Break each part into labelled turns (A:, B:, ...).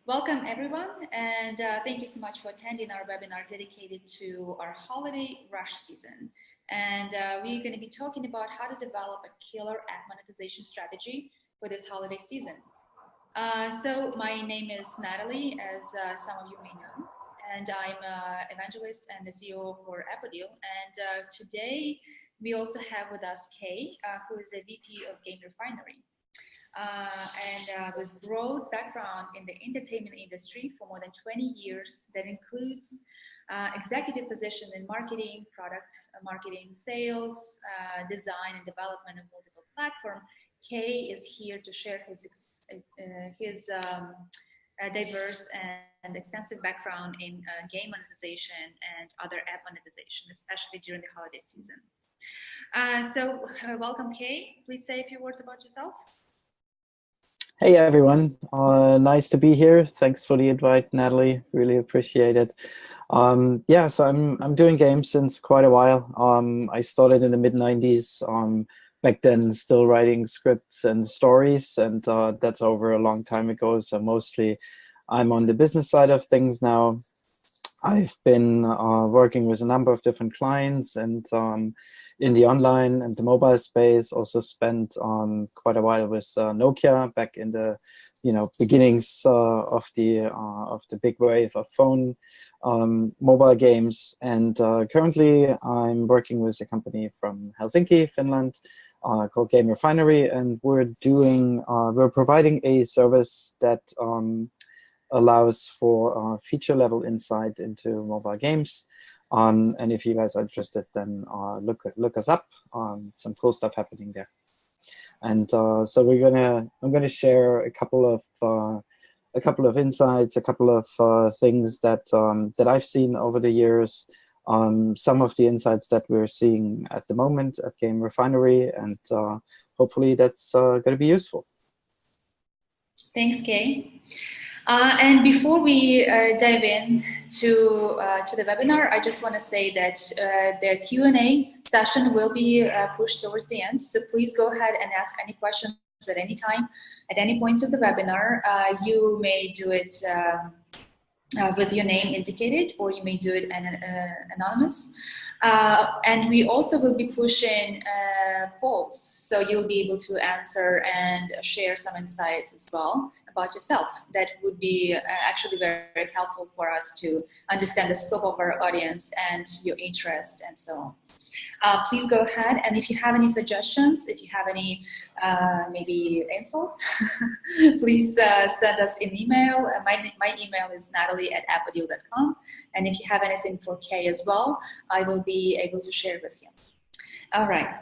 A: Welcome everyone, and thank you so much for attending our webinar dedicated to our holiday rush season. And we're going to be talking about how to develop a killer ad monetization strategy for this holiday season. So my name is Natalie, as some of you may know, and I'm an evangelist and the CEO for Appodeal. And today we also have with us Kay, who is a VP of GameRefinery. With broad background in the entertainment industry for more than 20 years, that includes executive position in marketing, product marketing, sales, design, and development of multiple platforms. Kay is here to share his diverse and extensive background in game monetization and other ad monetization, especially during the holiday season. Welcome, Kay. Please say a few words about yourself.
B: Hey everyone, nice to be here. Thanks for the invite, Natalie. Really appreciate it. Yeah, so I'm doing games since quite a while. I started in the mid-90s. Back then, still writing scripts and stories, and that's over a long time ago. So mostly, I'm on the business side of things now. I've been working with a number of different clients and in the online and the mobile space. Also spent quite a while with Nokia back in the beginnings of the big wave of phone mobile games. And currently, I'm working with a company from Helsinki, Finland, called GameRefinery, and we're providing a service that allows for feature-level insight into mobile games. And if you guys are interested, then look us up. Some cool stuff happening there. And so I'm gonna share a couple of insights, a couple of things that that I've seen over the years. Some of the insights that we're seeing at the moment at GameRefinery, and hopefully that's going to be useful.
A: Thanks, Kay. And before we dive in to the webinar, I just want to say that the Q&A session will be pushed towards the end. So please go ahead and ask any questions at any time, at any point of the webinar. You may do it with your name indicated, or you may do it anonymous. And we also will be pushing polls, so you'll be able to answer and share some insights as well about yourself. That would be actually very, very helpful for us to understand the scope of our audience and your interest and so on. Please go ahead, and if you have any suggestions, if you have any maybe insults, please send us an email. My email is natalie@appodeal.com, and if you have anything for Kay as well, I will be able to share with him. All right.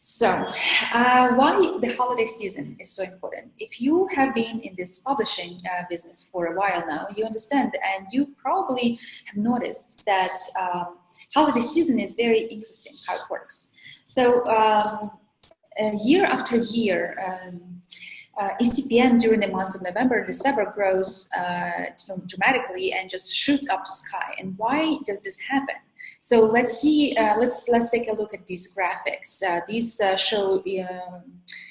A: So why the holiday season is so important? If you have been in this publishing business for a while now, you understand, and you probably have noticed that holiday season is very interesting, how it works. So year after year, eCPM during the months of November and December grows dramatically and just shoots up to sky. And why does this happen? So let's see. Let's take a look at these graphics. These show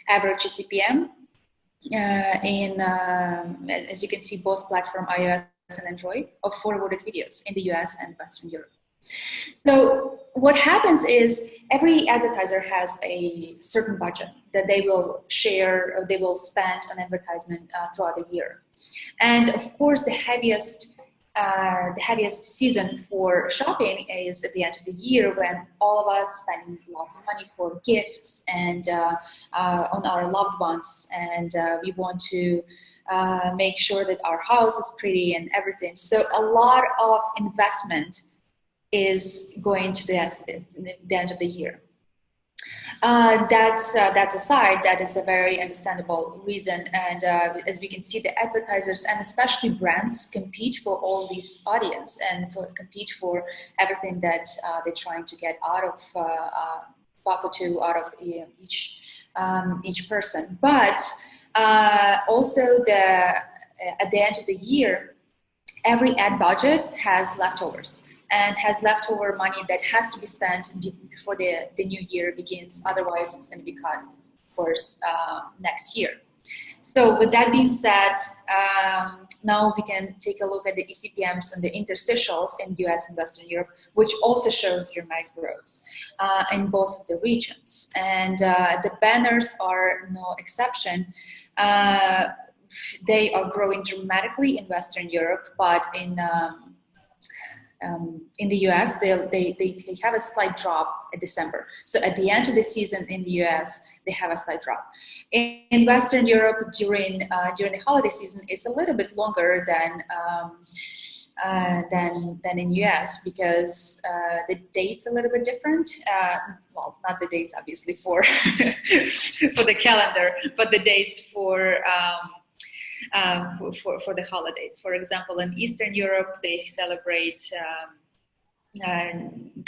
A: average eCPM as you can see, both platform iOS and Android of forwarded videos in the US and Western Europe. So what happens is every advertiser has a certain budget that they will share or they will spend on advertisement throughout the year. And of course, the heaviest season for shopping is at the end of the year, when all of us spending lots of money for gifts and on our loved ones, and we want to make sure that our house is pretty and everything. So a lot of investment is going to the end of the year. That's aside, that is a very understandable reason, and as we can see, the advertisers and especially brands compete for all these audience and compete for everything that they're trying to get out of buck or two out of each person. But also at the end of the year, every ad budget has leftovers, and has leftover money that has to be spent before the new year begins. Otherwise, it's going to be cut, of course, next year. So with that being said, now we can take a look at the eCPMs and the interstitials in US and Western Europe, which also shows dramatic growth in both of the regions. And the banners are no exception. They are growing dramatically in Western Europe, but in the US, they have a slight drop in December. So at the end of the season in the US, they have a slight drop. In Western Europe, during the holiday season, it's a little bit longer than in US because the date's a little bit different. Well, not the dates obviously for for the calendar, but the dates for the holidays. For example, in Eastern Europe, they celebrate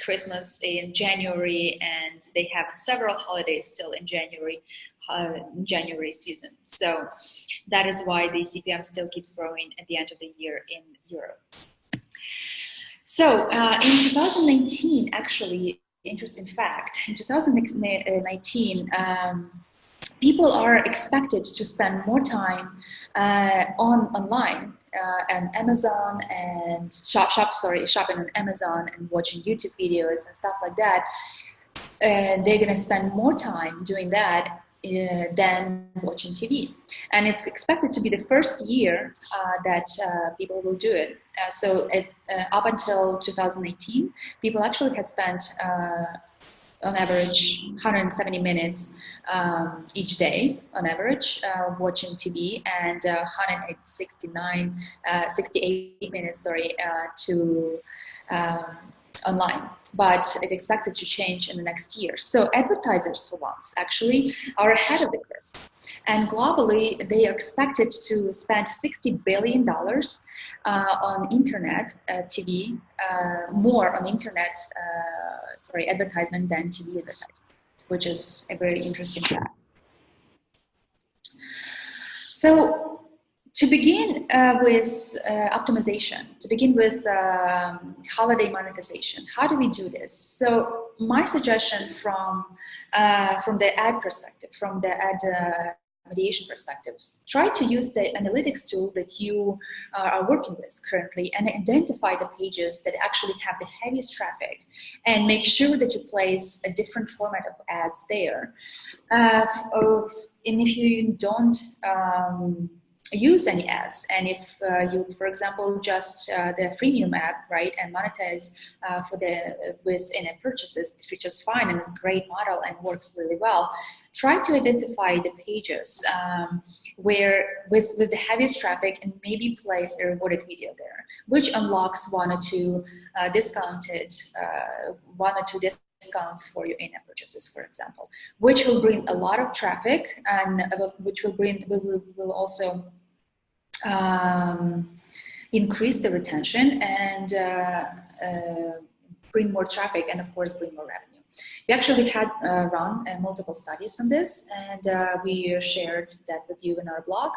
A: Christmas in January, and they have several holidays still in January season. So that is why the CPM still keeps growing at the end of the year in Europe. So in 2019, actually, interesting fact, in 2019, people are expected to spend more time online and Amazon and shopping on Amazon and watching YouTube videos and stuff like that. They're going to spend more time doing that than watching TV. And it's expected to be the first year that people will do it. So up until 2018, people actually had spent on average 170 minutes each day on average watching TV, and 68 minutes to online. But it's expected to change in the next year. So advertisers, for once, actually are ahead of the curve. And globally, they are expected to spend $60 billion on internet TV, more on internet advertisement than TV advertisement, which is a very interesting fact. So to begin with optimization, to begin with holiday monetization, how do we do this? So my suggestion from the ad perspective, from the ad mediation perspectives, try to use the analytics tool that you are working with currently and identify the pages that actually have the heaviest traffic and make sure that you place a different format of ads there. And if you don't use any ads, and if you, for example, just the freemium app, right, and monetize with in-app purchases, which is fine and a great model and works really well, try to identify the pages where with the heaviest traffic and maybe place a rewarded video there, which unlocks one or two discounts for your in-app purchases, for example, which will bring a lot of traffic and which will also increase the retention and bring more traffic and of course bring more revenue. We actually had run multiple studies on this, and we shared that with you in our blog.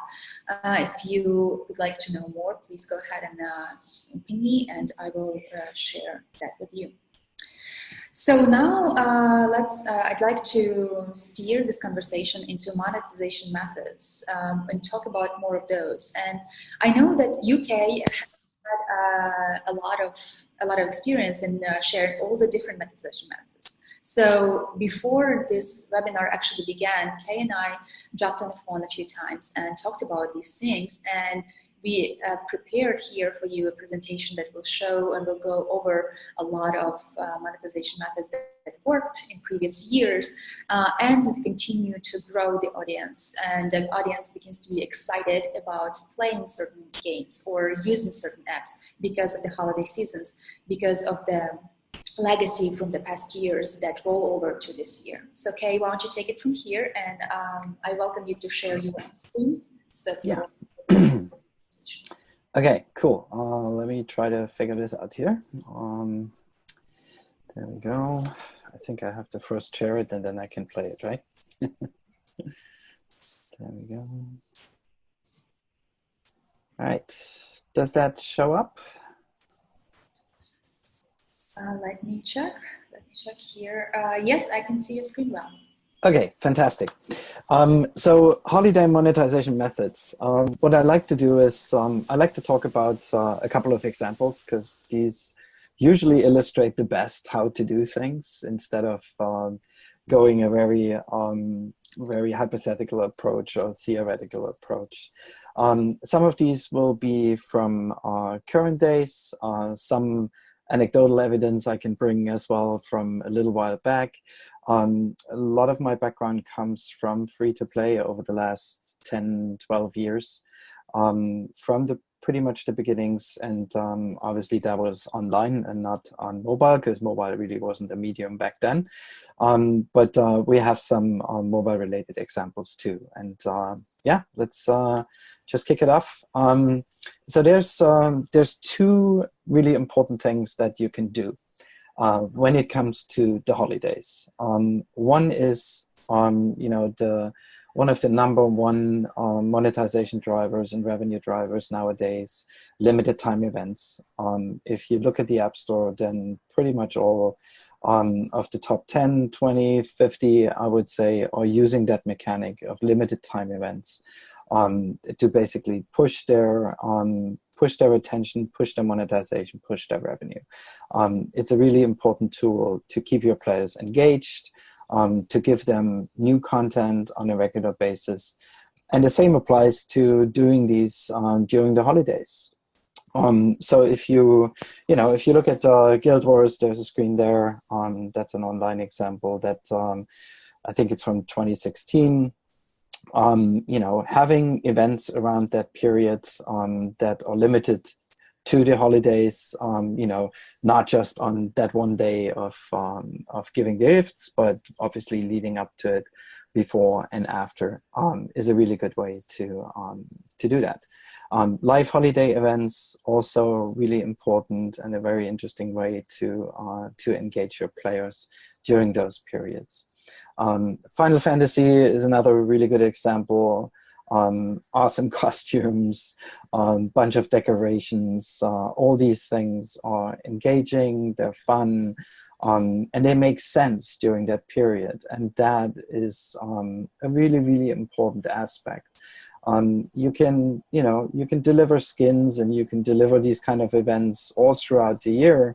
A: If you would like to know more, please go ahead and ping me, and I will share that with you. So now I'd like to steer this conversation into monetization methods and talk about more of those. And I know that UK had a lot of experience in sharing all the different monetization methods. So before this webinar actually began, Kay and I jumped on the phone a few times and talked about these things, and we prepared here for you a presentation that will show and will go over a lot of monetization methods that worked in previous years and that continue to grow the audience. And the audience begins to be excited about playing certain games or using certain apps because of the holiday seasons, because of the legacy from the past years that roll over to this year. So Kay, why don't you take it from here, and I welcome you to share your screen. So
B: yeah. Okay, cool. Let me try to figure this out here. There we go. I think I have to first share it and then I can play it, right? There we go. All right. Does that show up?
A: Let me check. Let me check here. Yes, I can see your screen well.
B: Okay, fantastic. So holiday monetization methods. What I like to do is I like to talk about a couple of examples because these usually illustrate the best how to do things instead of going a very hypothetical approach or theoretical approach. Some of these will be from current days, some anecdotal evidence I can bring as well from a little while back. A lot of my background comes from free-to-play over the last 10, 12 years, from the pretty much the beginnings. And obviously that was online and not on mobile because mobile really wasn't a medium back then. But we have some mobile-related examples too. And yeah, let's just kick it off. So there's two really important things that you can do when it comes to the holidays. One is, one of the number one monetization drivers and revenue drivers nowadays, limited time events. If you look at the App Store, then pretty much all of the top 10, 20, 50, I would say, are using that mechanic of limited time events to basically push their attention, push their monetization, push their revenue. It's a really important tool to keep your players engaged, to give them new content on a regular basis. And the same applies to doing these during the holidays. So if you look at Guild Wars, there's a screen there. That's an online example that I think it's from 2016. Having events around that period that are limited to the holidays, not just on that one day of giving gifts, but obviously leading up to it, before and after, is a really good way to do that. Live holiday events also really important and a very interesting way to engage your players during those periods. Final Fantasy is another really good example. Awesome costumes, bunch of decorations, all these things are engaging, they're fun, and they make sense during that period. And that is a really, really important aspect. You can deliver skins and you can deliver these kind of events all throughout the year.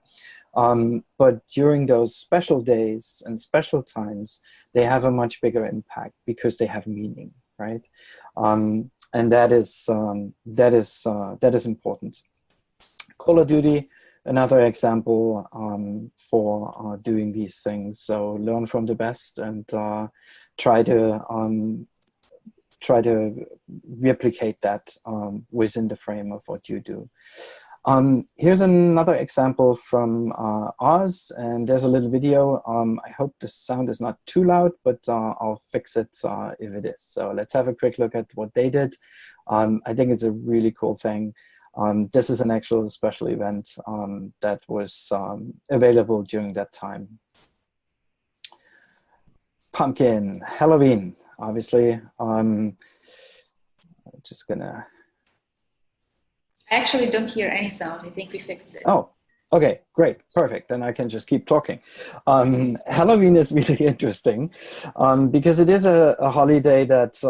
B: But during those special days and special times, they have a much bigger impact because they have meaning, right? And that is important. Call of Duty, another example for doing these things. So learn from the best and try to replicate that within the frame of what you do. Here's another example from Oz, and there's a little video. I hope the sound is not too loud, but I'll fix it if it is. So let's have a quick look at what they did. I think it's a really cool thing. This is an actual special event that was available during that time. Pumpkin, Halloween, obviously. I'm just gonna...
A: I actually don't hear any sound. I think we fixed it.
B: Oh, okay, great, perfect. Then I can just keep talking. Halloween is really interesting because it is a holiday that,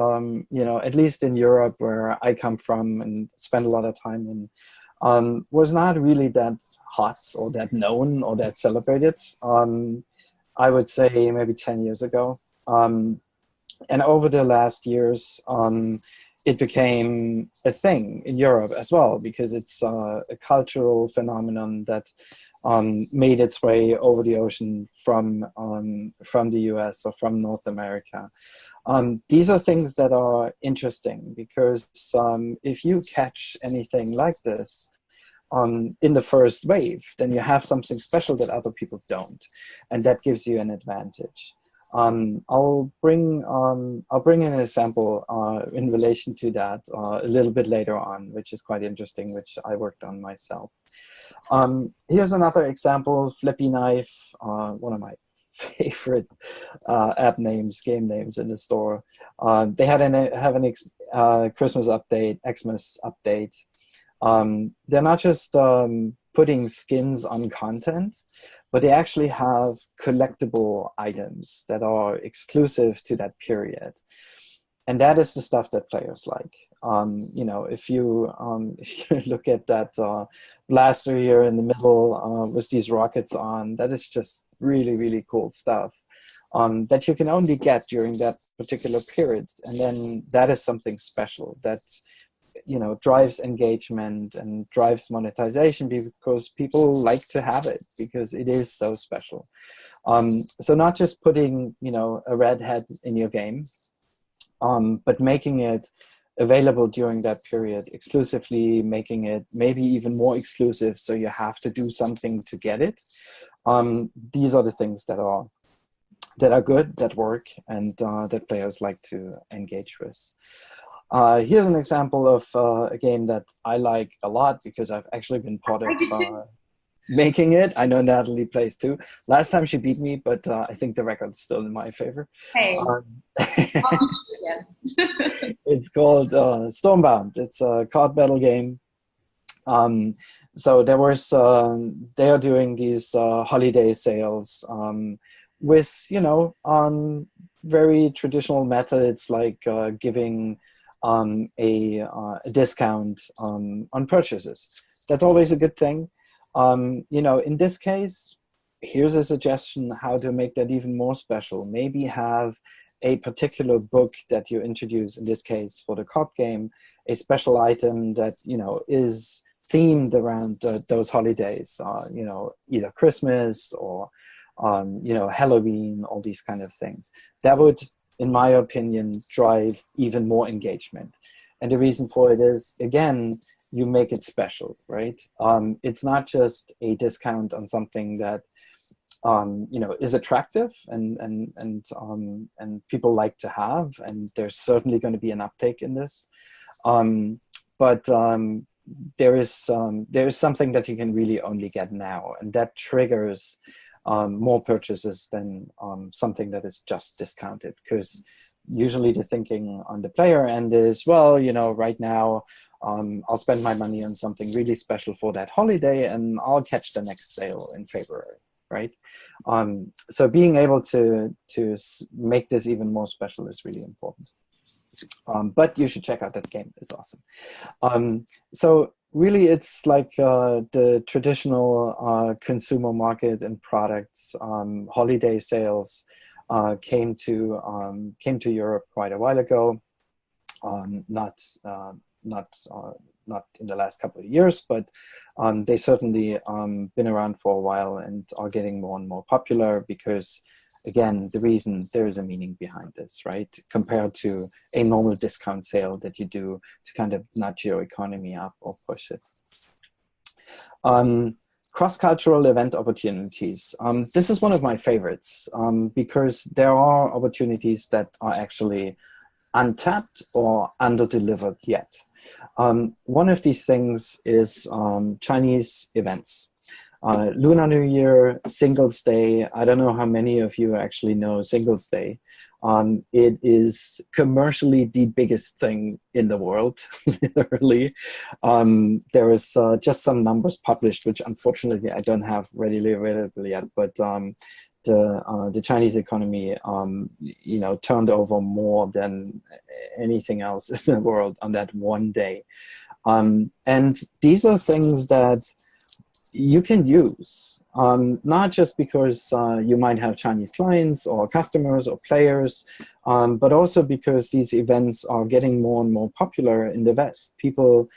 B: at least in Europe, where I come from and spend a lot of time in, was not really that hot or that known or that celebrated. I would say maybe 10 years ago. And over the last years, it became a thing in Europe as well, because it's a cultural phenomenon that made its way over the ocean from the US or from North America. These are things that are interesting because if you catch anything like this in the first wave, then you have something special that other people don't, and that gives you an advantage. I'll bring in an example in relation to that a little bit later on, which is quite interesting, which I worked on myself. Here's another example, Flippy Knife, one of my favorite app names, game names in the store. They have an Christmas update, Xmas update. They're not just putting skins on content, but they actually have collectible items that are exclusive to that period. And that is the stuff that players like. You know, if you look at that blaster here in the middle with these rockets on, that is just really, really cool stuff that you can only get during that particular period. And then that is something special that, you know, drives engagement and drives monetization, because people like to have it because it is so special. So not just putting, you know, a red head in your game, but making it available during that period exclusively, making it maybe even more exclusive, so you have to do something to get it. These are the things that are good, that work, and that players like to engage with. Here's an example of a game that I like a lot because I've actually been part of making it. I know Natalie plays too. Last time she beat me, but I think the record's still in my favor.
A: Hey,
B: it's called Stormbound. It's a card battle game. So there was, they are doing these holiday sales with, you know, very traditional methods like giving a discount on purchases. That's always a good thing. You know, in this case, here's a suggestion how to make that even more special. Maybe have a particular book that you introduce, in this case for the card game, a special item that, you know, is themed around those holidays, you know, either Christmas or, you know, Halloween, all these kind of things. That would, in my opinion, drive even more engagement. And the reason for it is, again, you make it special, right? It's not just a discount on something that, you know, is attractive and people like to have, and there's certainly going to be an uptake in this. But there is something that you can really only get now, and that triggers more purchases than something that is just discounted, because usually the thinking on the player end is, well, you know, right now I'll spend my money on something really special for that holiday and I'll catch the next sale in February, right? So being able to make this even more special is really important. But you should check out that game. It's awesome. So really, it's like the traditional consumer market and products. Holiday sales came to Europe quite a while ago. Not in the last couple of years, but they certainly been around for a while and are getting more and more popular because, again, the reason there is a meaning behind this, right? Compared to a normal discount sale that you do to kind of nudge your economy up or push it. Cross-cultural event opportunities. This is one of my favorites because there are opportunities that are actually untapped or under-delivered yet. One of these things is Chinese events. Lunar New Year, Singles Day. I don't know how many of you actually know Singles Day. It is commercially the biggest thing in the world, literally. There is just some numbers published, which unfortunately I don't have readily available yet, but the Chinese economy, you know, turned over more than anything else in the world on that one day. And these are things that you can use, not just because you might have Chinese clients or customers or players, but also because these events are getting more and more popular in the West. People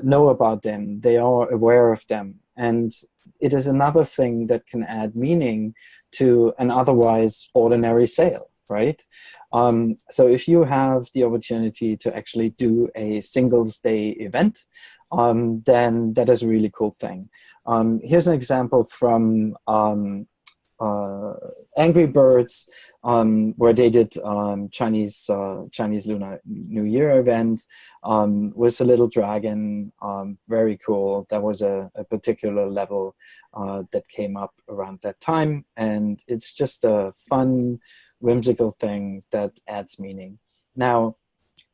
B: know about them, they are aware of them, and it is another thing that can add meaning to an otherwise ordinary sale, right? So if you have the opportunity to actually do a Singles Day event, then that is a really cool thing. Here's an example from Angry Birds, where they did Chinese Lunar New Year event with a little dragon. Very cool. That was a particular level that came up around that time, and it's just a fun, whimsical thing that adds meaning. Now,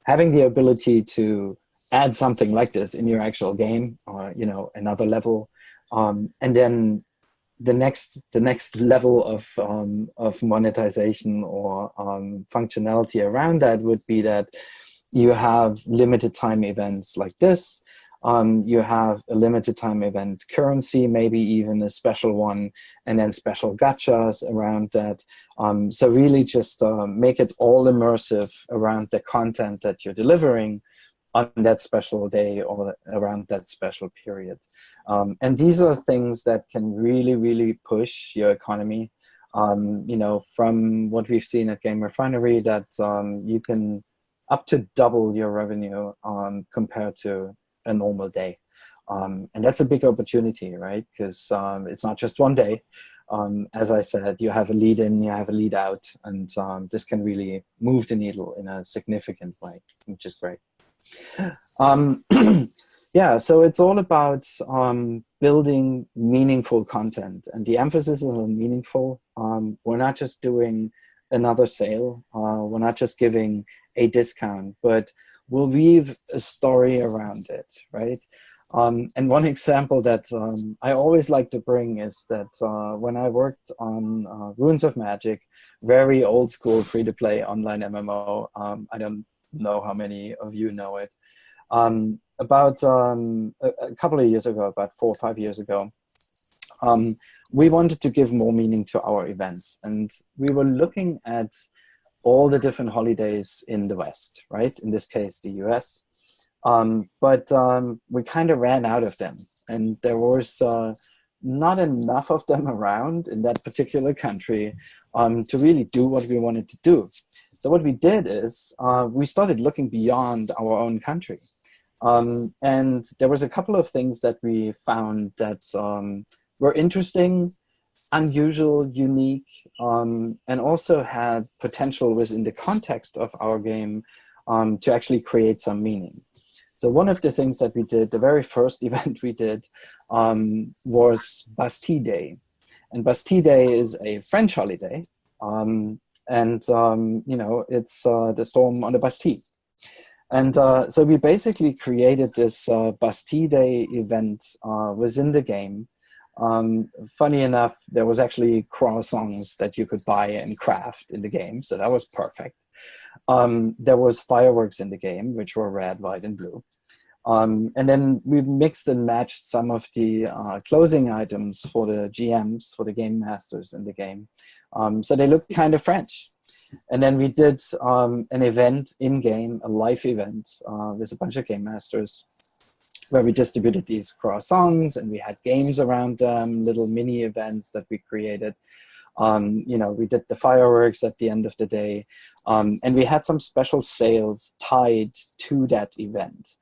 B: having the ability to add something like this in your actual game, or, you know, another level, and then the next level of monetization or functionality around that would be that you have limited time events like this. You have a limited time event currency, maybe even a special one, and then special gachas around that. So really just make it all immersive around the content that you're delivering on that special day or around that special period. And these are things that can really, really push your economy. You know, from what we've seen at GameRefinery, that you can up to double your revenue compared to a normal day. And that's a big opportunity, right? Because it's not just one day. As I said, you have a lead in, you have a lead out, and this can really move the needle in a significant way, which is great. Yeah, so it's all about building meaningful content, and the emphasis is on meaningful. We're not just doing another sale, we're not just giving a discount, but we'll weave a story around it, right? And one example that I always like to bring is that when I worked on Runes of Magic, very old school free-to-play online MMO, I don't know how many of you know it. About a couple of years ago, about 4 or 5 years ago, we wanted to give more meaning to our events. And we were looking at all the different holidays in the West, right? In this case, the US. But we kind of ran out of them. And there was not enough of them around in that particular country to really do what we wanted to do. So what we did is we started looking beyond our own country. And there was a couple of things that we found that were interesting, unusual, unique, and also had potential within the context of our game to actually create some meaning. So one of the things that we did, the very first event we did, was Bastille Day. And Bastille Day is a French holiday. And, you know, it's the storm on the Bastille. And so we basically created this Bastille Day event within the game. Funny enough, there was actually croissants that you could buy and craft in the game, so that was perfect. There was fireworks in the game, which were red, white, and blue. And then we mixed and matched some of the closing items for the GMs, for the game masters in the game. So they looked kind of French. And then we did an event in-game, a live event with a bunch of game masters, where we distributed these croissants and we had games around them, little mini events that we created. You know, we did the fireworks at the end of the day. And we had some special sales tied to that event.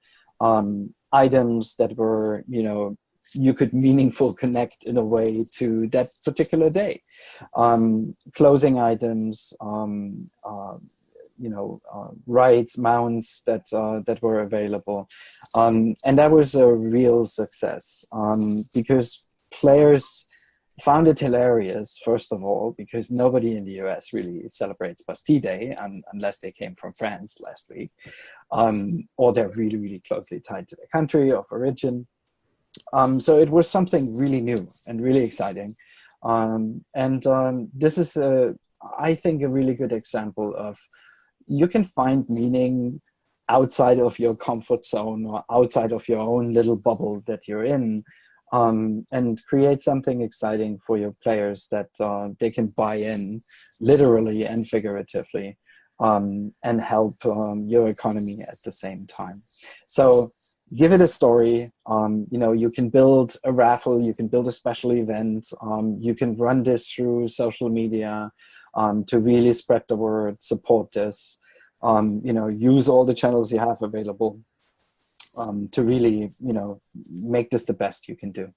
B: Items that were, you know, you could meaningful connect in a way to that particular day. Closing items, you know, rides, mounts that were available. And that was a real success because players found it hilarious, first of all, because nobody in the US really celebrates Bastille Day unless they came from France last week, or they're really, really closely tied to their country of origin. So it was something really new and really exciting. This is, I think, a really good example of you can find meaning outside of your comfort zone or outside of your own little bubble that you're in, and create something exciting for your players that they can buy in literally and figuratively, and help your economy at the same time. So give it a story. You know, you can build a raffle, you can build a special event, you can run this through social media to really spread the word, support this, you know, use all the channels you have available to really, you know, make this the best you can do.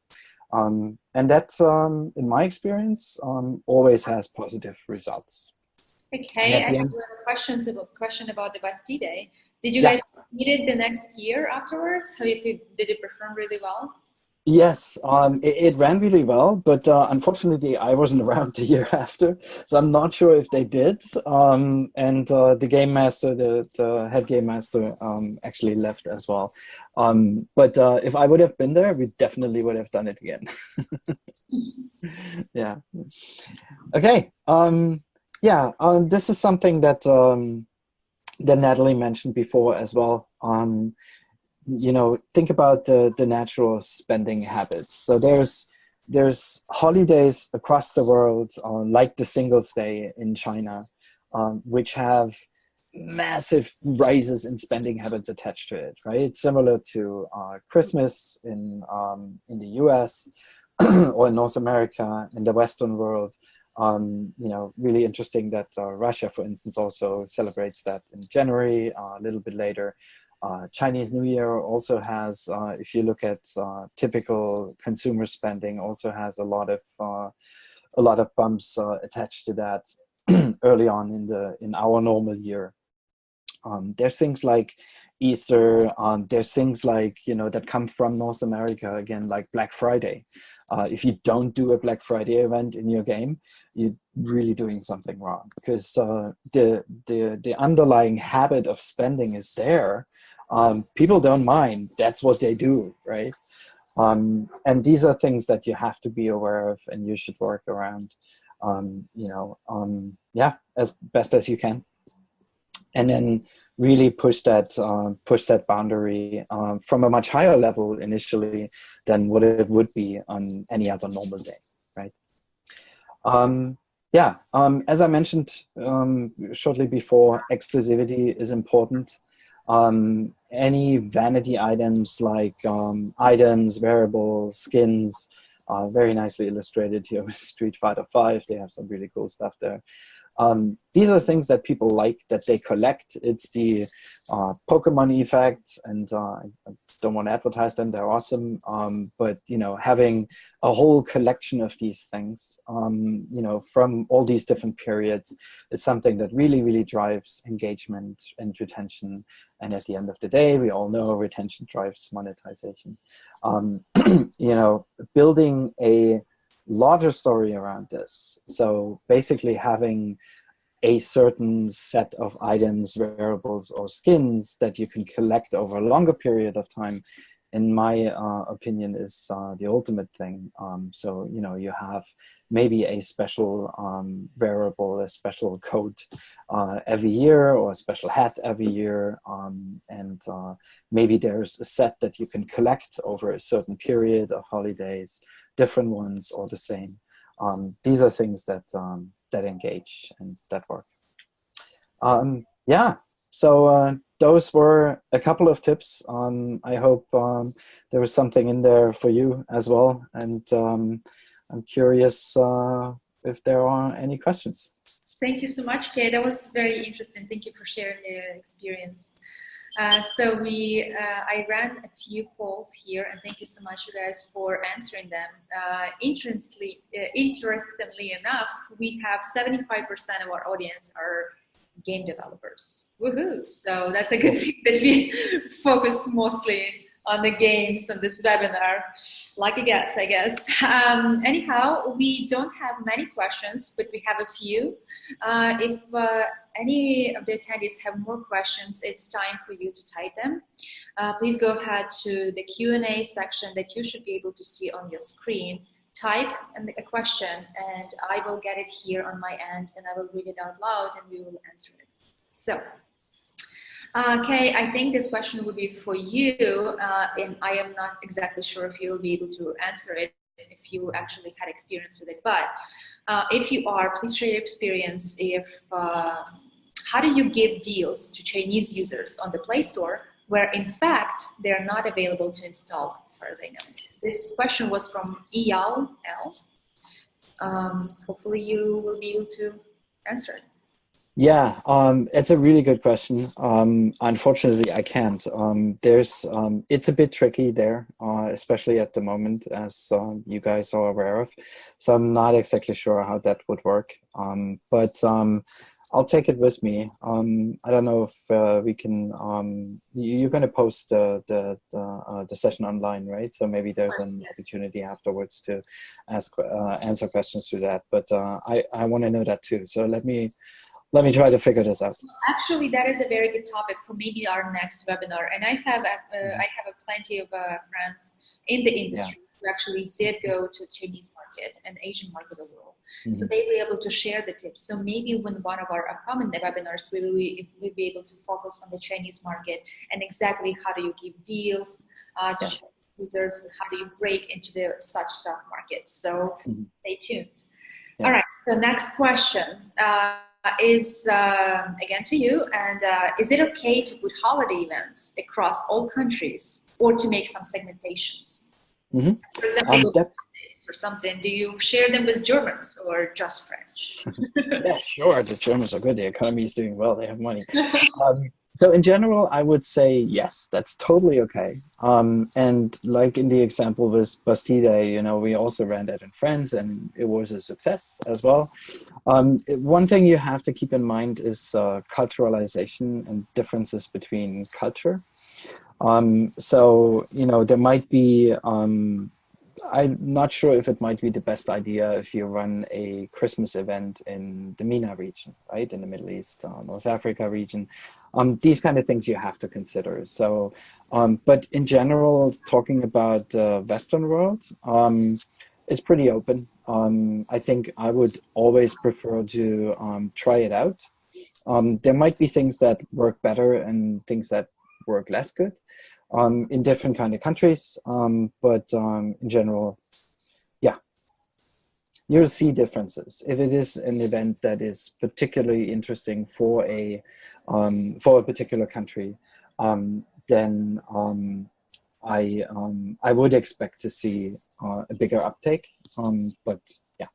B: And that's, in my experience, always has positive results.
A: Okay, I have a little question about the Bastille Day. Did you guys meet it the next year afterwards? Did it perform really well?
B: Yes, it ran really well, but unfortunately I wasn't around the year after, so I'm not sure if they did. And the game master, the head game master, actually left as well. But if I would have been there, we definitely would have done it again. Yeah. Okay. This is something that that Natalie mentioned before as well. Think about the natural spending habits. So there's holidays across the world, like the Singles Day in China, which have massive rises in spending habits attached to it, right? Similar to Christmas in the US or in North America, in the Western world. Really interesting that Russia, for instance, also celebrates that in January, a little bit later. Chinese New Year also has, if you look at typical consumer spending, also has a lot of bumps attached to that early on in our normal year. There's things like Easter. There's things like that come from North America again, like Black Friday. If you don't do a Black Friday event in your game, you're really doing something wrong, because the underlying habit of spending is there. People don't mind. That's what they do, right? And these are things that you have to be aware of, and you should work around. As best as you can, and then really push that boundary from a much higher level initially than what it would be on any other normal day, right? As I mentioned shortly before, exclusivity is important. Any vanity items like items, wearables, skins, very nicely illustrated here with Street Fighter V. They have some really cool stuff there. These are things that people like, that they collect. It's the Pokemon effect, and I don't want to advertise them, they're awesome. But having a whole collection of these things, from all these different periods, is something that really, really drives engagement and retention. And at the end of the day, we all know retention drives monetization. Building a larger story around this. So basically having a certain set of items, wearables, or skins that you can collect over a longer period of time, in my opinion, is the ultimate thing. So you have maybe a special wearable, a special coat every year, or a special hat every year, and maybe there's a set that you can collect over a certain period of holidays, different ones or the same. These are things that that engage and that work. So those were a couple of tips. I hope there was something in there for you as well. And I'm curious if there are any questions.
A: Thank you so much, Kay. That was very interesting. Thank you for sharing the experience. I ran a few polls here, and thank you so much, you guys, for answering them. Interestingly enough, we have 75% of our audience are game developers. Woohoo! So that's a good thing that we focused mostly on the games on this webinar. Like a guess, I guess. Anyhow, we don't have many questions, but we have a few. If any of the attendees have more questions, it's time for you to type them. Please go ahead to the Q&A section that you should be able to see on your screen. Type a question, and I will get it here on my end, and I will read it out loud, and we will answer it. So, Kay, I think this question would be for you, and I am not exactly sure if you'll be able to answer it, if you actually had experience with it. But if you are, please share your experience. How do you give deals to Chinese users on the Play Store, where in fact they're not available to install, as far as I know? This question was from Eyal L. Hopefully you will be able to answer it.
B: Yeah, it's a really good question. Unfortunately, I can't. It's a bit tricky there, especially at the moment, as you guys are aware of. So I'm not exactly sure how that would work. But I'll take it with me. I don't know if we can. You're going to post the session online, right? So maybe there's an opportunity afterwards to answer questions to that. But I want to know that too. So let me try to figure this out.
A: Actually, that is a very good topic for maybe our next webinar. And I have plenty of friends in the industry who actually did go to Chinese market and Asian market overall.
B: Mm-hmm.
A: So they'll be able to share the tips. So maybe when one of our upcoming webinars, we'll be able to focus on the Chinese market and exactly how do you give deals to Chinese users and how do you break into the such stock market. So stay tuned. All right, so next question is again to you, and is it okay to put holiday events across all countries or to make some segmentations? For example, or something, do you share them with Germans or just French?
B: Yeah, sure, the Germans are good, the economy is doing well, they have money. So in general, I would say yes, that's totally okay. And like in the example with Bastille Day, you know, we also ran that in France and it was a success as well. One thing you have to keep in mind is culturalization and differences between culture. So, you know, there might be, I'm not sure if it might be the best idea if you run a Christmas event in the MENA region, right, in the Middle East, North Africa region. These kind of things you have to consider. So, but in general, talking about the Western world, is pretty open. I think I would always prefer to try it out. There might be things that work better and things that work less good in different kind of countries, but in general, yeah, you'll see differences. If it is an event that is particularly interesting for a particular country, then I would expect to see a bigger uptake. But yeah,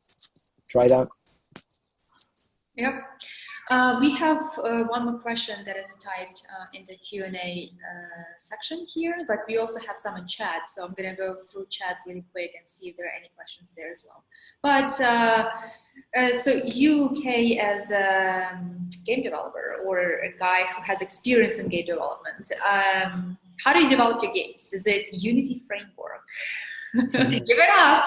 B: try it out.
A: Yep. We have one more question that is typed in the Q&A section here, but we also have some in chat. So I'm going to go through chat really quick and see if there are any questions there as well. But so you, Kay, as a game developer or a guy who has experience in game development, how do you develop your games? Is it Unity framework? Give it up.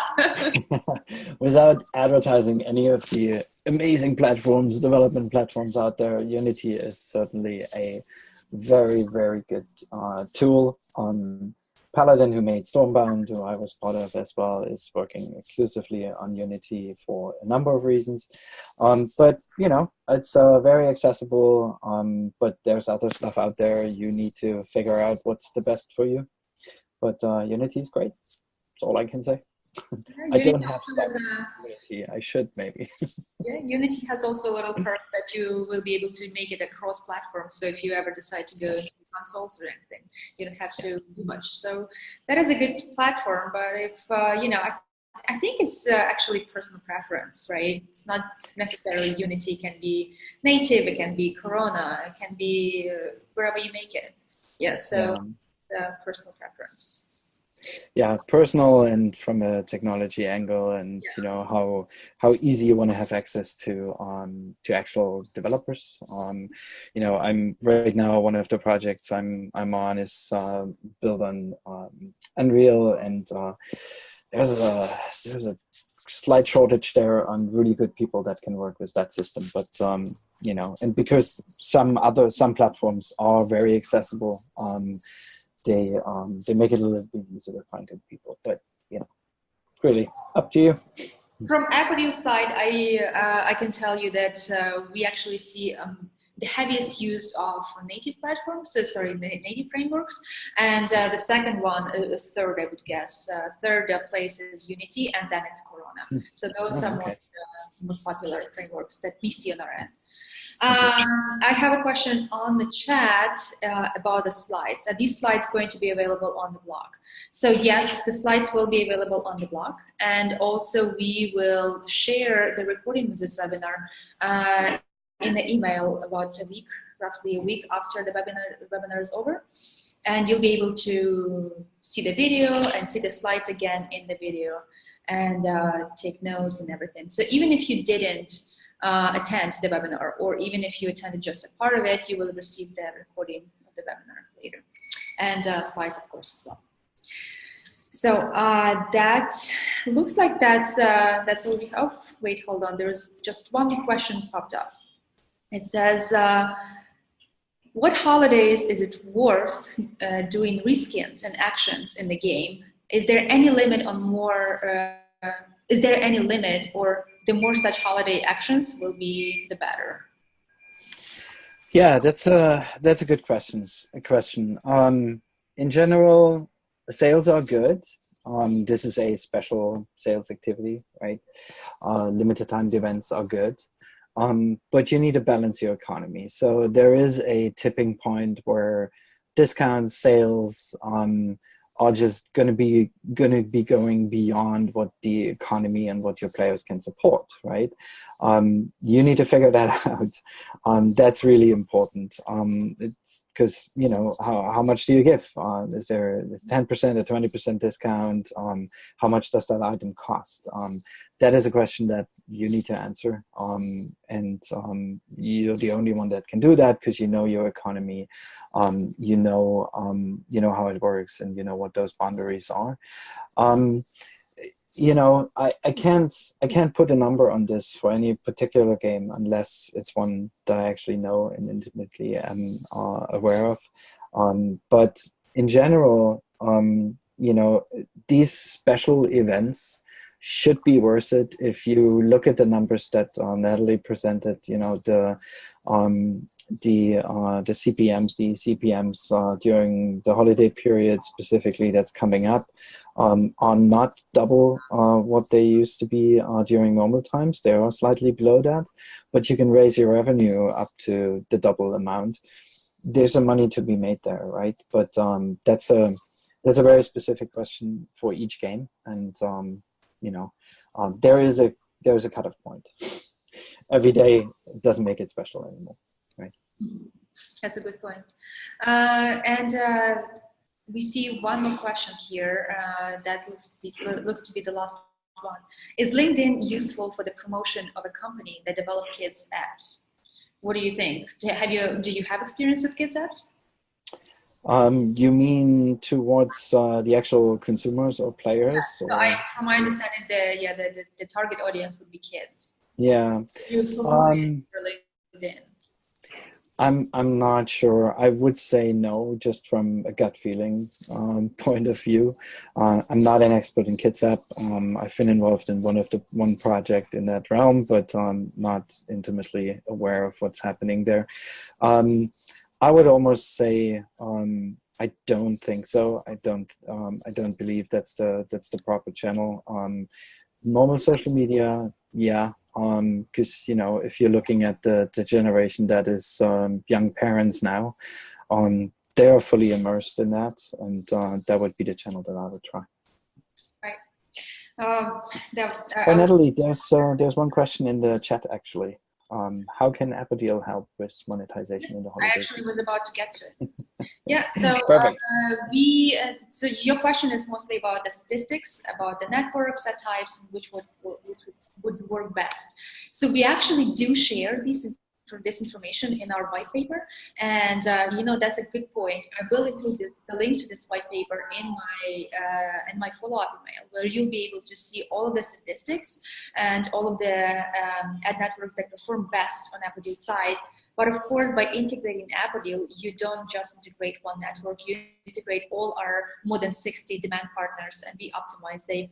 B: Without advertising any of the amazing platforms, development platforms out there, Unity is certainly a very, very good tool. Paladin, who made Stormbound, who I was part of as well, is working exclusively on Unity for a number of reasons. But, you know, it's very accessible, but there's other stuff out there. You need to figure out what's the best for you. But Unity is great. All I can say. I don't have Unity. I should maybe.
A: Yeah, Unity has also a little perk that you will be able to make it a cross-platform. So if you ever decide to go into consoles or anything, you don't have to do much. So that is a good platform. But if you know, I think it's actually personal preference, right? It's not necessarily Unity. It can be native. It can be Corona. It can be wherever you make it. Yeah. So personal preference.
B: Yeah, personal and from a technology angle, and you know how easy you want to have access to actual developers. You know, I'm right now, one of the projects I'm on is built on Unreal, and there's a slight shortage there on really good people that can work with that system. But you know, and because some platforms are very accessible, they make it a little bit easier to find good people. But you know, really up to you.
A: From Appodeal side, I can tell you that we actually see the heaviest use of native platforms, native frameworks, and the second one is third, I would guess. Third place is Unity, and then it's Corona. So those are most popular frameworks that we see on our end. I have a question on the chat about the slides. Are these slides going to be available on the blog? So yes, the slides will be available on the blog, and also we will share the recording of this webinar in the email about a week, roughly a week after the webinar is over. And you'll be able to see the video and see the slides again in the video and take notes and everything. So even if you didn't attend the webinar, or even if you attended just a part of it, you will receive the recording of the webinar later, and slides, of course, as well. So that looks like that's all we have. Wait, hold on. There's just one question popped up. It says, what holidays is it worth doing reskins and actions in the game is there any limit on more? Is there any limit, or the more such holiday actions will be, the better?
B: Yeah, that's a good question. In general, sales are good. This is a special sales activity, right? Limited time events are good. But you need to balance your economy. So there is a tipping point where discount sales are just going to be going beyond what the economy and what your players can support, right? You need to figure that out. That's really important. It's because, you know, how much do you give? Is there 10% or 20% discount? How much does that item cost? That is a question that you need to answer. And you're the only one that can do that, because you know your economy, you know how it works, and you know what those boundaries are. You know, I can't put a number on this for any particular game unless it's one that I actually know and intimately am aware of. But in general, you know, these special events should be worth it. If you look at the numbers that Natalie presented, you know, the CPMs during the holiday period specifically that's coming up are not double what they used to be during normal times. They are slightly below that, but you can raise your revenue up to the double amount. There's some money to be made there, right? But that's a very specific question for each game, and you know, there is a cutoff point. Every day doesn't make it special anymore, right?
A: That's a good point. We see one more question here that looks to be the last one. Is LinkedIn useful for the promotion of a company that develop kids apps? What do you think? Do you have experience with kids apps?
B: You mean towards the actual consumers or players?
A: Yeah. So from my understanding, the target audience would be kids.
B: Yeah.
A: You promote it for LinkedIn.
B: I'm not sure. I would say no, just from a gut feeling point of view. I'm not an expert in Kids app. I've been involved in one project in that realm, but I'm not intimately aware of what's happening there. I would almost say I don't think so. I don't believe that's the proper channel. Normal social media, yeah. Because, you know, if you're looking at the generation that is young parents now, they are fully immersed in that, and that would be the channel that I would try.
A: Right.
B: Natalie, there's one question in the chat actually. How can Appodeal help with monetization in the holidays?
A: I actually was about to get to it. Yeah, so so your question is mostly about the statistics, about the network set types, which would work best. So we actually do share this information in our white paper, and you know, that's a good point. I will include the link to this white paper in my follow-up email, where you'll be able to see all of the statistics and all of the ad networks that perform best on Appodeal's side. But of course, by integrating Appodeal, you don't just integrate one network, you integrate all our more than 60 demand partners, and we optimize them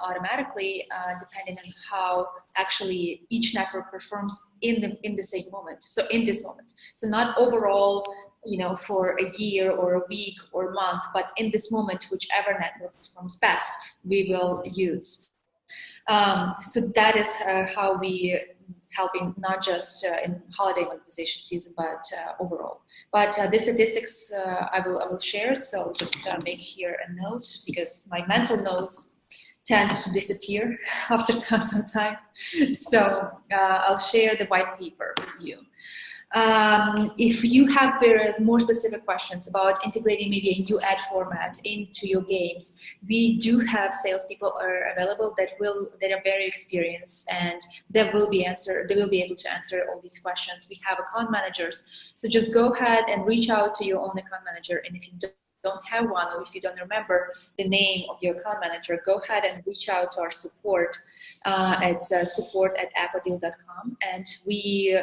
A: automatically depending on how actually each network performs in the same moment. So in this moment. So not overall, you know, for a year or a week or a month, but in this moment, whichever network performs best, we will use. So that is how we helping not just in holiday monetization season, but overall. But the statistics I will share. So I'll just make here a note, because my mental notes tend to disappear after some time. So I'll share the white paper with you. If you have more specific questions about integrating maybe a new ad format into your games, we do have salespeople are available that are very experienced, and they will be able to answer all these questions. We have account managers, so just go ahead and reach out to your own account manager, and if you don't have one, or if you don't remember the name of your account manager, go ahead and reach out to our support. It's support@appodeal.com, and we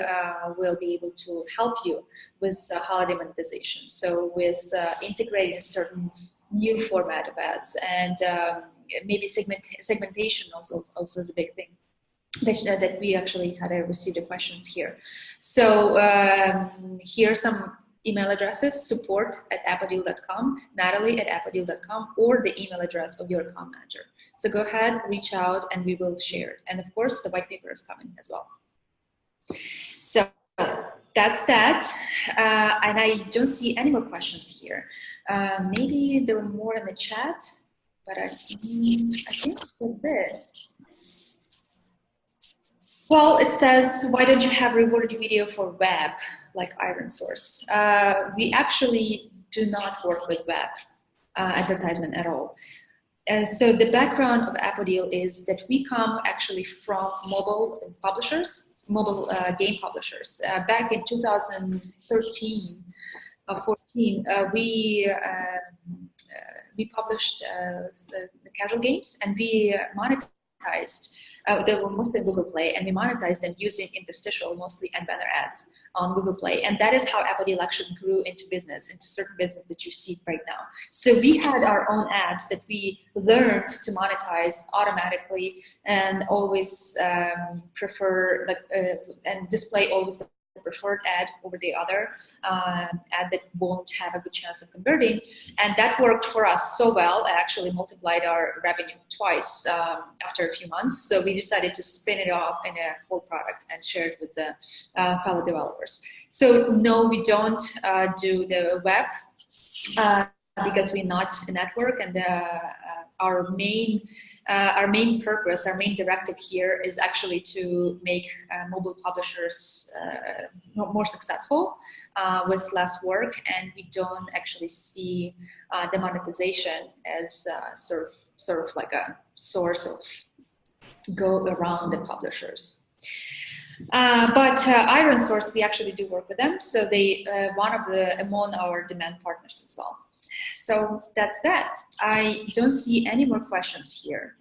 A: will be able to help you with holiday monetization. So with integrating certain new format of ads, and maybe segmentation also is a big thing that we actually had received the questions here. So here are some email addresses: support@appodeal.com, Natalie@appodeal.com, or the email address of your account manager. So go ahead, reach out, and we will share it. And of course, the white paper is coming as well. So that's that. And I don't see any more questions here. Maybe there were more in the chat, but I think that's it. Well, it says, why don't you have rewarded video for web like Iron Source? We actually do not work with web advertisement at all. So the background of Appodeal is that we come actually from mobile publishers, mobile game publishers. Back in 2013, 14, we published the casual games, and we monetized. They were mostly Google Play, and we monetized them using interstitial, mostly, and banner ads on Google Play. And that is how Appodeal actually grew into business, into certain business that you see right now. So we had our own ads that we learned to monetize automatically, and always prefer, and display always the preferred ad over the other ad that won't have a good chance of converting. And that worked for us so well. It actually multiplied our revenue twice after a few months. So we decided to spin it off in a whole product and share it with the fellow developers. So no, we don't do the web because we're not a network, and our main purpose, our main directive here is actually to make mobile publishers more successful with less work, and we don't actually see the monetization as sort of like a source of go around the publishers. But Iron Source, we actually do work with them, so they among our demand partners as well. So that's that. I don't see any more questions here.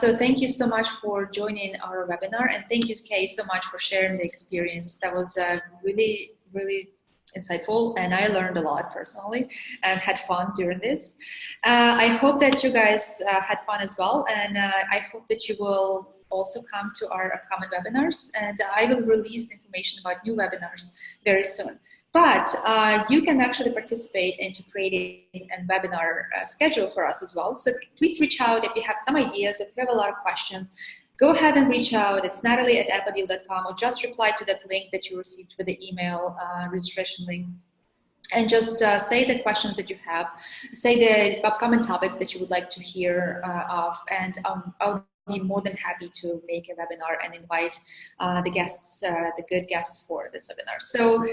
A: So thank you so much for joining our webinar, and thank you, Kay, so much for sharing the experience. That was really, really insightful, and I learned a lot personally and had fun during this. I hope that you guys had fun as well, and I hope that you will also come to our upcoming webinars, and I will release information about new webinars very soon. But you can actually participate into creating a webinar schedule for us as well. So please reach out if you have some ideas, if you have a lot of questions. Go ahead and reach out. It's Natalie@appodeal.com, or just reply to that link that you received with the email registration link. And just say the questions that you have, say the upcoming topics that you would like to hear of, and I'll be more than happy to make a webinar and invite the guests, the good guests for this webinar. So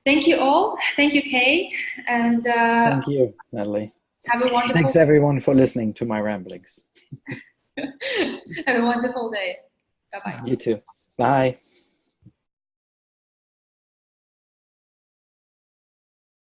A: thank you all. Thank you, Kay. And
B: thank you, Natalie.
A: Have a wonderful
B: Thanks everyone for listening to my ramblings.
A: Have a wonderful day. Bye-bye.
B: You too. Bye.